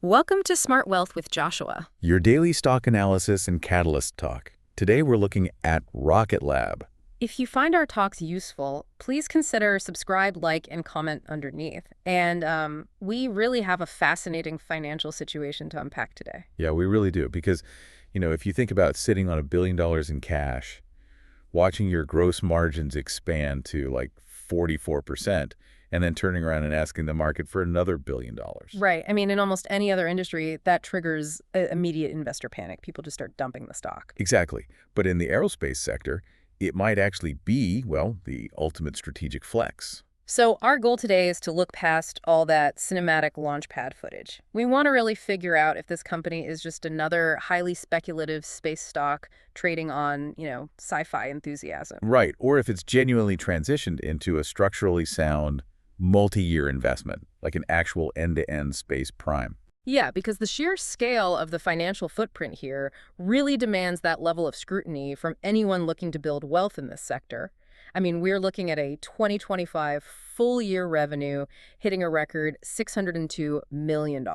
Welcome to Smart Wealth with Joshua. Your daily stock analysis and catalyst talk. Today we're looking at Rocket Lab. If you find our talks useful, please consider subscribe, like, and comment underneath. And we really have a fascinating financial situation to unpack today. Yeah, we really do. Because, if you think about sitting on $1 billion in cash, watching your gross margins expand to like 44%, and then turning around and asking the market for another $1 billion. Right. I mean, in almost any other industry, that triggers immediate investor panic. People just start dumping the stock. Exactly. But in the aerospace sector, it might actually be, well, the ultimate strategic flex. So our goal today is to look past all that cinematic launchpad footage. We want to really figure out if this company is just another highly speculative space stock trading on, sci-fi enthusiasm. Right. Or if it's genuinely transitioned into a structurally sound, multi-year investment, like an actual end-to-end space prime. Yeah, because the sheer scale of the financial footprint here really demands that level of scrutiny from anyone looking to build wealth in this sector. I mean, we're looking at a 2025 full-year revenue hitting a record $602 million.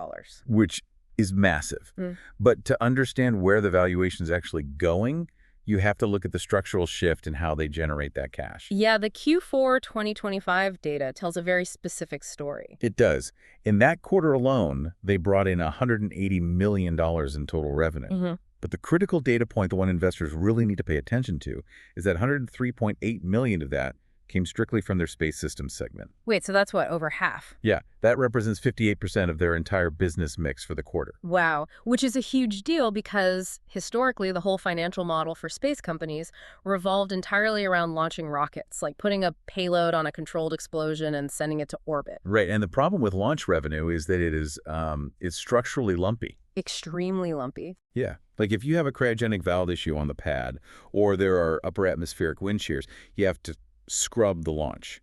Which is massive. But to understand where the valuation is actually going, you have to look at the structural shift in how they generate that cash. Yeah, the Q4 2025 data tells a very specific story. It does. In that quarter alone, they brought in $180 million in total revenue. But the critical data point, the one investors really need to pay attention to, is that $103.8 million of that came strictly from their space systems segment. Wait, so that's what, over half? Yeah, that represents 58% of their entire business mix for the quarter. Wow, which is a huge deal because historically the whole financial model for space companies revolved entirely around launching rockets, like putting a payload on a controlled explosion and sending it to orbit. Right, and the problem with launch revenue is that it's structurally lumpy. Extremely lumpy. Yeah, like if you have a cryogenic valve issue on the pad, or there are upper atmospheric wind shears, you have to scrub the launch.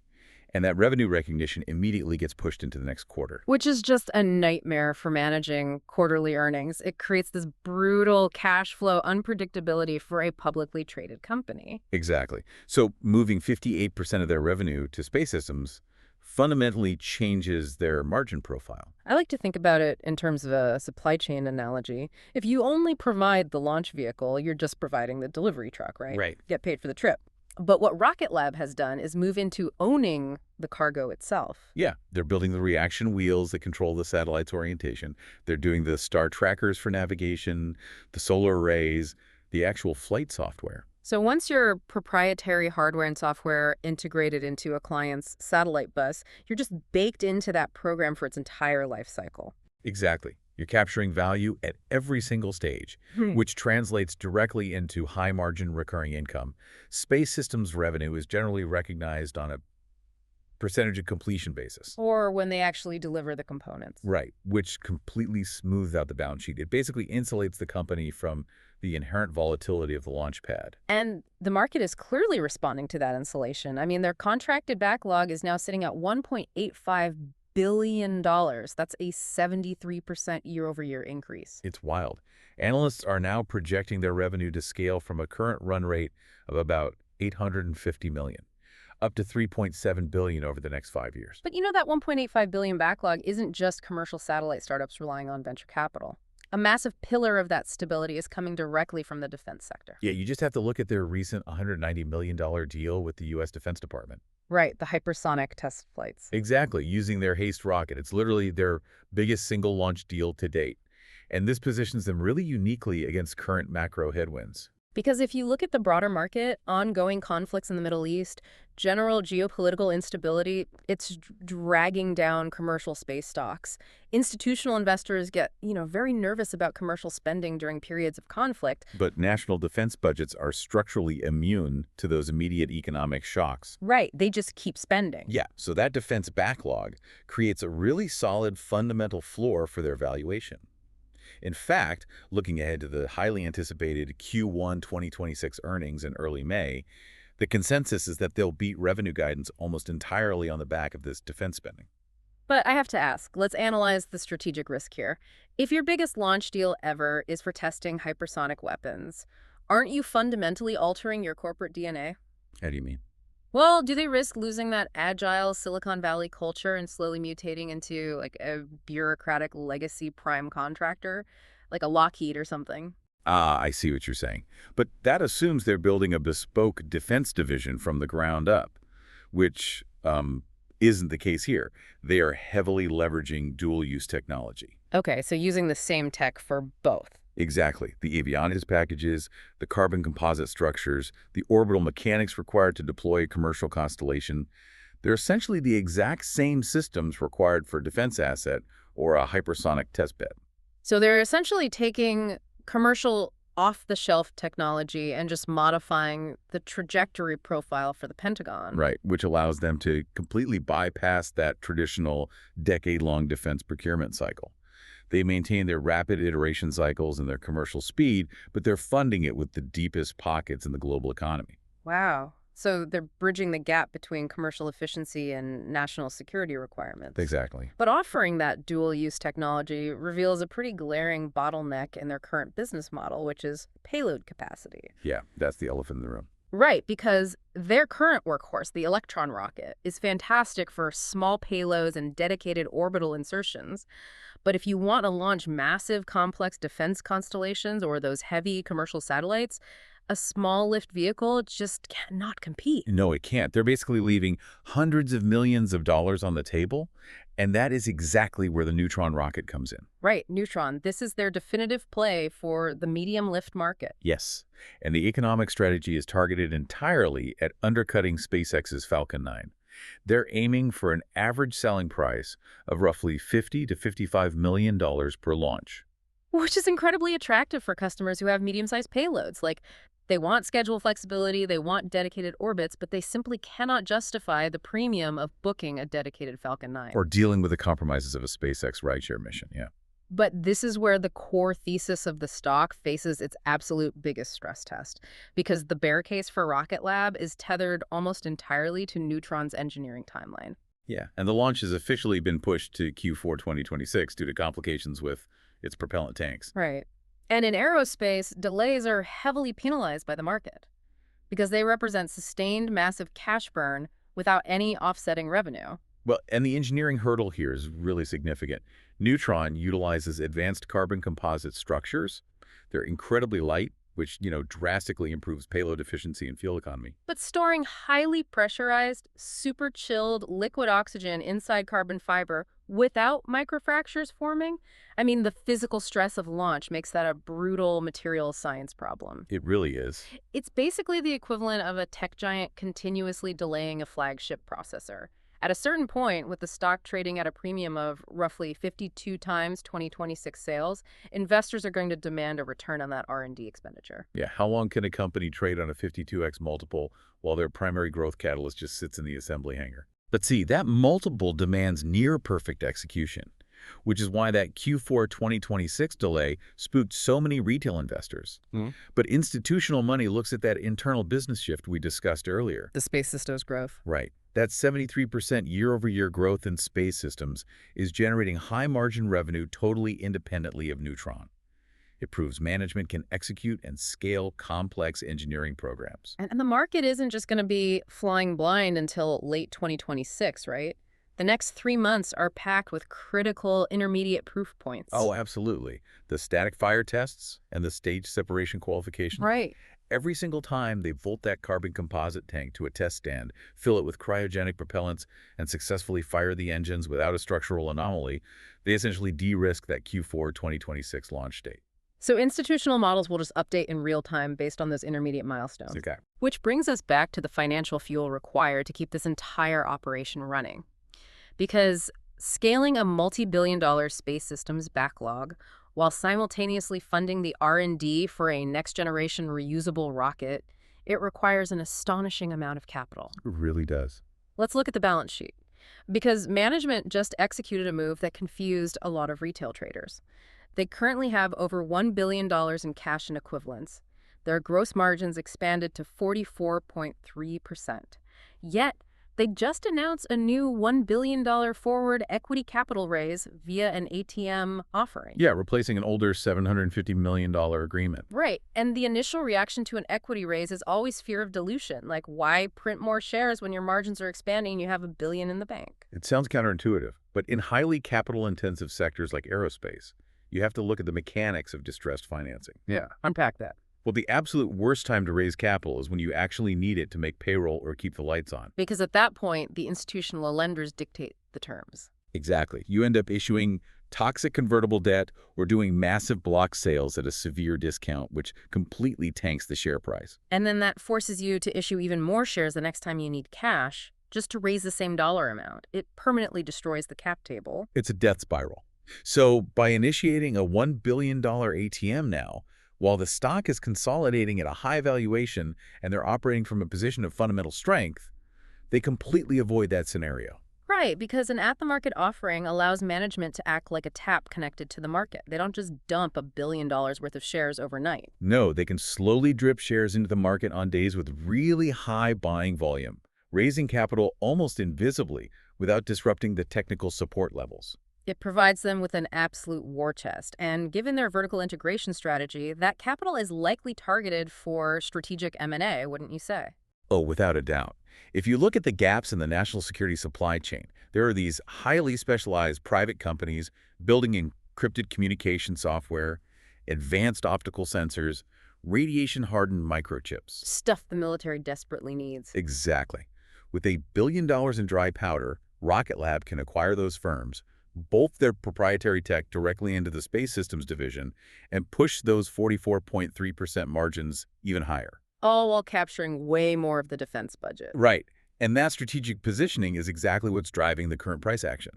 And that revenue recognition immediately gets pushed into the next quarter. Which is just a nightmare for managing quarterly earnings. It creates this brutal cash flow unpredictability for a publicly traded company. Exactly. So moving 58% of their revenue to space systems fundamentally changes their margin profile. I like to think about it in terms of a supply chain analogy. If you only provide the launch vehicle, you're just providing the delivery truck, right? Right. Get paid for the trip. But what Rocket Lab has done is move into owning the cargo itself. Yeah, they're building the reaction wheels that control the satellite's orientation. They're doing the star trackers for navigation, the solar arrays, the actual flight software. So once your proprietary hardware and software integrated into a client's satellite bus, you're just baked into that program for its entire life cycle. Exactly. You're capturing value at every single stage, which translates directly into high-margin recurring income. Space systems revenue is generally recognized on a percentage of completion basis. Or when they actually deliver the components. Right, which completely smooths out the balance sheet. It basically insulates the company from the inherent volatility of the launch pad. And the market is clearly responding to that insulation. I mean, their contracted backlog is now sitting at $1.85 billion. That's a 73% year-over-year increase. It's wild. Analysts are now projecting their revenue to scale from a current run rate of about $850 million, up to $3.7 billion over the next 5 years. But that $1.85 billion backlog isn't just commercial satellite startups relying on venture capital. A massive pillar of that stability is coming directly from the defense sector. Yeah, you just have to look at their recent $190 million deal with the U.S. Defense Department. Right, the hypersonic test flights. Exactly, using their HASTE rocket. It's literally their biggest single launch deal to date. And this positions them really uniquely against current macro headwinds. Because if you look at the broader market, ongoing conflicts in the Middle East, general geopolitical instability, it's dragging down commercial space stocks. Institutional investors get, very nervous about commercial spending during periods of conflict. But national defense budgets are structurally immune to those immediate economic shocks. Right, they just keep spending. Yeah, so that defense backlog creates a really solid fundamental floor for their valuation. In fact, looking ahead to the highly anticipated Q1 2026 earnings in early May, the consensus is that they'll beat revenue guidance almost entirely on the back of this defense spending. But I have to ask, let's analyze the strategic risk here. If your biggest launch deal ever is for testing hypersonic weapons, aren't you fundamentally altering your corporate DNA? How do you mean? Well, do they risk losing that agile Silicon Valley culture and slowly mutating into like a bureaucratic legacy prime contractor, like a Lockheed or something? Ah, I see what you're saying. But that assumes they're building a bespoke defense division from the ground up, which isn't the case here. They are heavily leveraging dual-use technology. Okay, so using the same tech for both. Exactly. The avionics packages, the carbon composite structures, the orbital mechanics required to deploy a commercial constellation, they're essentially the exact same systems required for a defense asset or a hypersonic testbed. So they're essentially taking commercial off-the-shelf technology and just modifying the trajectory profile for the Pentagon. Right, which allows them to completely bypass that traditional decade-long defense procurement cycle. They maintain their rapid iteration cycles and their commercial speed, but they're funding it with the deepest pockets in the global economy. Wow. So they're bridging the gap between commercial efficiency and national security requirements. Exactly. But offering that dual-use technology reveals a pretty glaring bottleneck in their current business model, which is payload capacity. Yeah, that's the elephant in the room. Right, because their current workhorse, the Electron rocket, is fantastic for small payloads and dedicated orbital insertions. But if you want to launch massive, complex defense constellations or those heavy commercial satellites, a small lift vehicle just cannot compete. No, it can't. They're basically leaving hundreds of millions of dollars on the table, and that is exactly where the Neutron rocket comes in. Right, Neutron. This is their definitive play for the medium lift market. Yes, and the economic strategy is targeted entirely at undercutting SpaceX's Falcon 9. They're aiming for an average selling price of roughly $50 to $55 million per launch. Which is incredibly attractive for customers who have medium-sized payloads. Like, they want schedule flexibility, they want dedicated orbits, but they simply cannot justify the premium of booking a dedicated Falcon 9. Or dealing with the compromises of a SpaceX rideshare mission, yeah. But this is where the core thesis of the stock faces its absolute biggest stress test, because the bear case for Rocket Lab is tethered almost entirely to Neutron's engineering timeline. Yeah, and the launch has officially been pushed to Q4 2026 due to complications with its propellant tanks. Right. And in aerospace, delays are heavily penalized by the market because they represent sustained massive cash burn without any offsetting revenue. Well, and the engineering hurdle here is really significant. Neutron utilizes advanced carbon composite structures. They're incredibly light, which, drastically improves payload efficiency and fuel economy. But storing highly pressurized, super chilled liquid oxygen inside carbon fiber without microfractures forming, I mean, the physical stress of launch makes that a brutal material science problem. It really is. It's basically the equivalent of a tech giant continuously delaying a flagship processor. At a certain point, with the stock trading at a premium of roughly 52 times 2026 sales, investors are going to demand a return on that R&D expenditure. Yeah, how long can a company trade on a 52x multiple while their primary growth catalyst just sits in the assembly hangar? But see, that multiple demands near-perfect execution, which is why that Q4 2026 delay spooked so many retail investors. But institutional money looks at that internal business shift we discussed earlier. The Space Systems growth. Right. That 73% year-over-year growth in space systems is generating high-margin revenue totally independently of Neutron. It proves management can execute and scale complex engineering programs. And the market isn't just going to be flying blind until late 2026, right? The next 3 months are packed with critical intermediate proof points. Oh, absolutely. The static fire tests and the stage separation qualification. Right. Every single time they volt that carbon composite tank to a test stand, fill it with cryogenic propellants, and successfully fire the engines without a structural anomaly, they essentially de-risk that Q4 2026 launch date. So institutional models will just update in real time based on those intermediate milestones. Okay. Which brings us back to the financial fuel required to keep this entire operation running. Because scaling a multi-billion-dollar space systems backlog while simultaneously funding the R&D for a next-generation reusable rocket, it requires an astonishing amount of capital. It really does. Let's look at the balance sheet. Because management just executed a move that confused a lot of retail traders. They currently have over $1 billion in cash and equivalents. Their gross margins expanded to 44.3%. Yet, They just announced a new $1 billion forward equity capital raise via an ATM offering. Yeah, replacing an older $750 million agreement. Right. And the initial reaction to an equity raise is always fear of dilution. Like, why print more shares when your margins are expanding and you have $1 billion in the bank? It sounds counterintuitive, but in highly capital-intensive sectors like aerospace, you have to look at the mechanics of distressed financing. Yeah, unpack that. Well, the absolute worst time to raise capital is when you actually need it to make payroll or keep the lights on. Because at that point, the institutional lenders dictate the terms. Exactly. You end up issuing toxic convertible debt or doing massive block sales at a severe discount, which completely tanks the share price. And then that forces you to issue even more shares the next time you need cash, just to raise the same dollar amount. It permanently destroys the cap table. It's a death spiral. So by initiating a $1 billion ATM now, while the stock is consolidating at a high valuation and they're operating from a position of fundamental strength, they completely avoid that scenario. Right, because an at-the-market offering allows management to act like a tap connected to the market. They don't just dump $1 billion worth of shares overnight. No, they can slowly drip shares into the market on days with really high buying volume, raising capital almost invisibly without disrupting the technical support levels. It provides them with an absolute war chest, and given their vertical integration strategy, that capital is likely targeted for strategic M&A, wouldn't you say? Oh, without a doubt. If you look at the gaps in the national security supply chain, there are these highly specialized private companies building encrypted communication software, advanced optical sensors, radiation-hardened microchips. Stuff the military desperately needs. Exactly. With $1 billion in dry powder, Rocket Lab can acquire those firms, bolt their proprietary tech directly into the Space Systems division, and push those 44.3% margins even higher. All while capturing way more of the defense budget. Right. And that strategic positioning is exactly what's driving the current price action.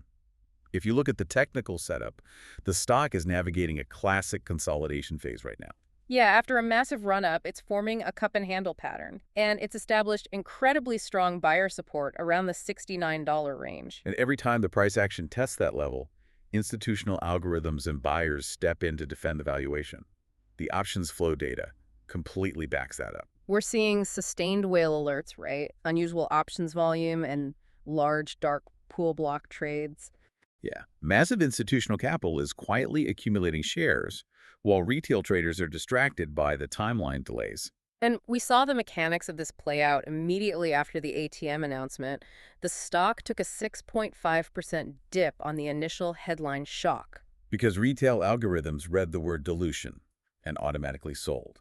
If you look at the technical setup, the stock is navigating a classic consolidation phase right now. Yeah, after a massive run-up, it's forming a cup and handle pattern, and it's established incredibly strong buyer support around the $69 range. And every time the price action tests that level, institutional algorithms and buyers step in to defend the valuation. The options flow data completely backs that up. We're seeing sustained whale alerts, right? Unusual options volume and large dark pool block trades. Yeah, massive institutional capital is quietly accumulating shares, while retail traders are distracted by the timeline delays. And we saw the mechanics of this play out immediately after the ATM announcement. The stock took a 6.5% dip on the initial headline shock. Because retail algorithms read the word dilution and automatically sold.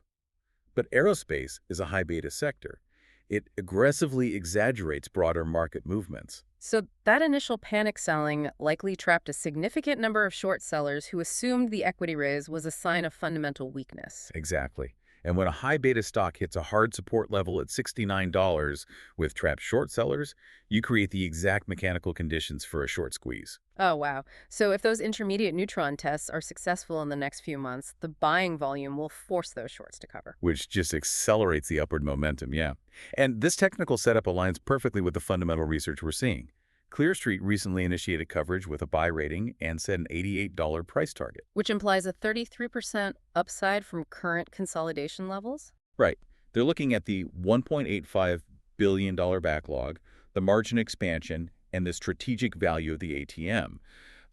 But aerospace is a high beta sector. It aggressively exaggerates broader market movements. So that initial panic selling likely trapped a significant number of short sellers who assumed the equity raise was a sign of fundamental weakness. Exactly. And when a high beta stock hits a hard support level at $69 with trapped short sellers, you create the exact mechanical conditions for a short squeeze. Oh, wow. So if those intermediate Neutron tests are successful in the next few months, the buying volume will force those shorts to cover. Which just accelerates the upward momentum, yeah. And this technical setup aligns perfectly with the fundamental research we're seeing. Clear Street recently initiated coverage with a buy rating and set an $88 price target. Which implies a 33% upside from current consolidation levels? Right. They're looking at the $1.85 billion backlog, the margin expansion, and the strategic value of the ATM.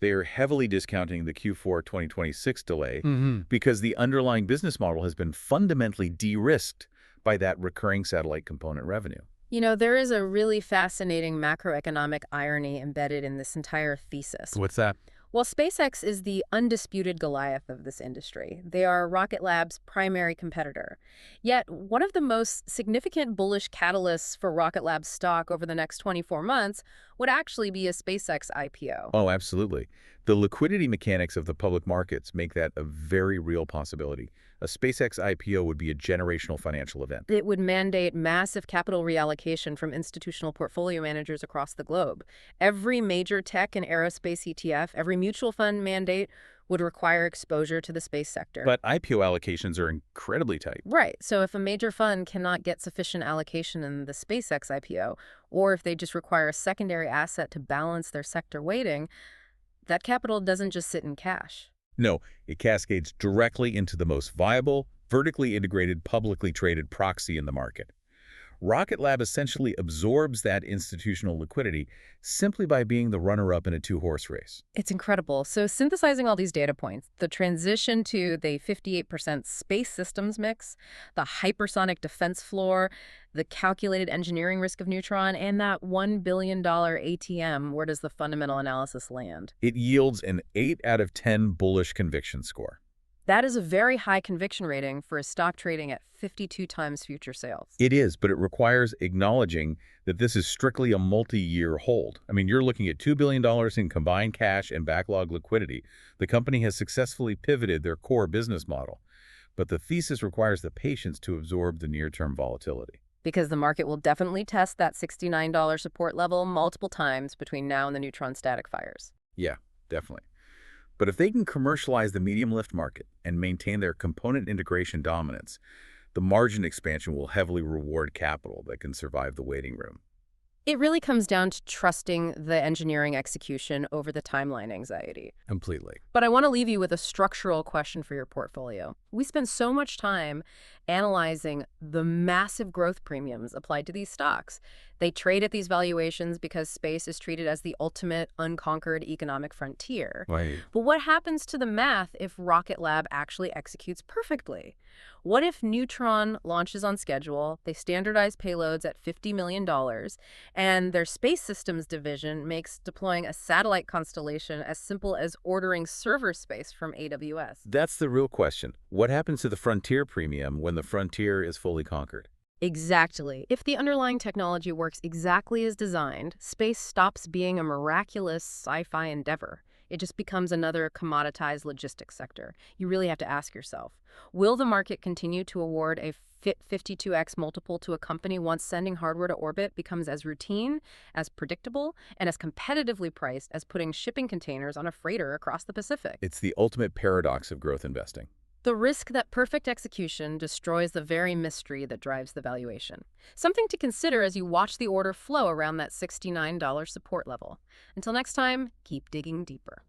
They are heavily discounting the Q4 2026 delay because the underlying business model has been fundamentally de-risked by that recurring satellite component revenue. You know, there is a really fascinating macroeconomic irony embedded in this entire thesis. What's that? Well, SpaceX is the undisputed Goliath of this industry. They are Rocket Lab's primary competitor. Yet, one of the most significant bullish catalysts for Rocket Lab's stock over the next 24 months would actually be a SpaceX IPO. Oh, absolutely. The liquidity mechanics of the public markets make that a very real possibility. A SpaceX IPO would be a generational financial event. It would mandate massive capital reallocation from institutional portfolio managers across the globe. Every major tech and aerospace ETF, every mutual fund mandate would require exposure to the space sector. But IPO allocations are incredibly tight. Right. So if a major fund cannot get sufficient allocation in the SpaceX IPO, or if they just require a secondary asset to balance their sector weighting, that capital doesn't just sit in cash. No, it cascades directly into the most viable, vertically integrated, publicly traded proxy in the market. Rocket Lab essentially absorbs that institutional liquidity simply by being the runner-up in a two-horse race. It's incredible. So synthesizing all these data points, the transition to the 58% space systems mix, the hypersonic defense floor, the calculated engineering risk of Neutron, and that $1 billion ATM, where does the fundamental analysis land? It yields an 8 out of 10 bullish conviction score. That is a very high conviction rating for a stock trading at 52 times future sales. It is, but it requires acknowledging that this is strictly a multi-year hold. I mean, you're looking at $2 billion in combined cash and backlog liquidity. The company has successfully pivoted their core business model, but the thesis requires the patience to absorb the near-term volatility. Because the market will definitely test that $69 support level multiple times between now and the Neutron static fires. Yeah, definitely. But if they can commercialize the medium lift market and maintain their component integration dominance, the margin expansion will heavily reward capital that can survive the waiting room. It really comes down to trusting the engineering execution over the timeline anxiety. Completely. But I want to leave you with a structural question for your portfolio. We spend so much time analyzing the massive growth premiums applied to these stocks. They trade at these valuations because space is treated as the ultimate unconquered economic frontier. Right. But what happens to the math if Rocket Lab actually executes perfectly? What if Neutron launches on schedule, they standardize payloads at $50 million, and their space systems division makes deploying a satellite constellation as simple as ordering server space from AWS? That's the real question. What happens to the frontier premium when the frontier is fully conquered? Exactly. If the underlying technology works exactly as designed, space stops being a miraculous sci-fi endeavor. It just becomes another commoditized logistics sector. You really have to ask yourself, will the market continue to award a 52x multiple to a company once sending hardware to orbit becomes as routine, as predictable, and as competitively priced as putting shipping containers on a freighter across the Pacific? It's the ultimate paradox of growth investing. The risk that perfect execution destroys the very mystery that drives the valuation. Something to consider as you watch the order flow around that $69 support level. Until next time, keep digging deeper.